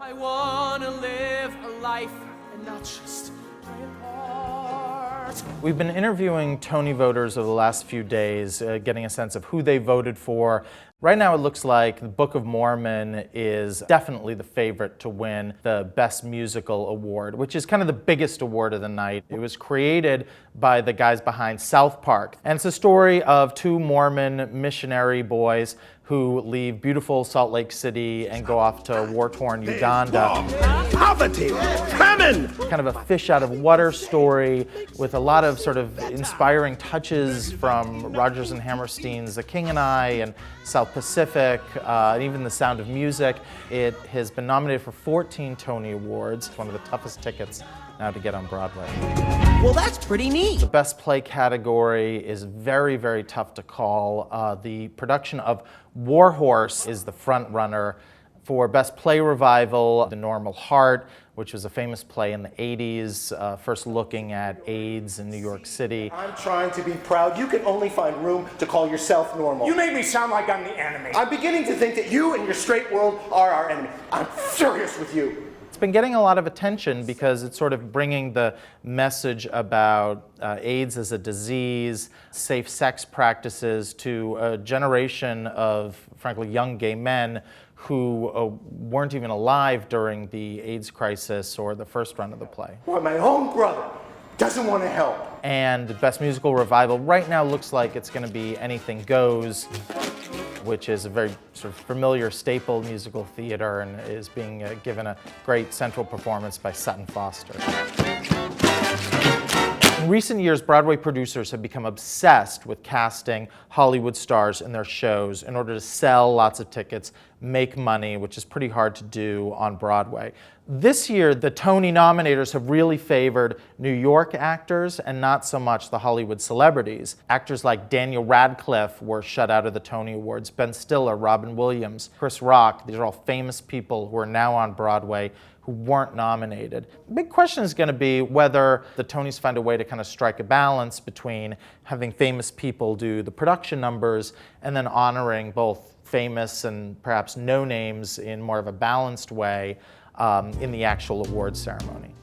I want to live a life and not just play a part. We've been interviewing Tony voters over the last few days, getting a sense of who they voted for. Right now it looks like the Book of Mormon is definitely the favorite to win the Best Musical Award, which is kind of the biggest award of the night. It was created by the guys behind South Park. And it's a story of two Mormon missionary boys who leave beautiful Salt Lake City and go off to war-torn Uganda. Poverty, famine. Kind of a fish out of water story with a lot of sort of inspiring touches from Rodgers and Hammerstein's The King and I and South Pacific, and even The Sound of Music. It has been nominated for 14 Tony Awards. It's one of the toughest tickets now to get on Broadway. Well, that's pretty neat. The Best Play category is very, very tough to call. The production of War Horse is the front runner. For Best Play Revival, The Normal Heart, which was a famous play in the 80s, first looking at AIDS in New York City. I'm trying to be proud. You can only find room to call yourself normal. You made me sound like I'm the enemy. I'm beginning to think that you and your straight world are our enemy. I'm furious with you. It's been getting a lot of attention because it's sort of bringing the message about AIDS as a disease, safe sex practices to a generation of, frankly, young gay men who weren't even alive during the AIDS crisis or the first run of the play. Well, my own brother doesn't want to help. And the Best Musical Revival right now looks like it's going to be Anything Goes, which is a very sort of familiar staple musical theater and is being given a great central performance by Sutton Foster. In recent years, Broadway producers have become obsessed with casting Hollywood stars in their shows in order to sell lots of tickets, make money, which is pretty hard to do on Broadway. This year, the Tony nominators have really favored New York actors and not so much the Hollywood celebrities. Actors like Daniel Radcliffe were shut out of the Tony Awards, Ben Stiller, Robin Williams, Chris Rock. These are all famous people who are now on Broadway who weren't nominated. The big question is going to be whether the Tonys find a way to kind of strike a balance between having famous people do the production numbers and then honoring both famous and perhaps no names in more of a balanced way in the actual awards ceremony.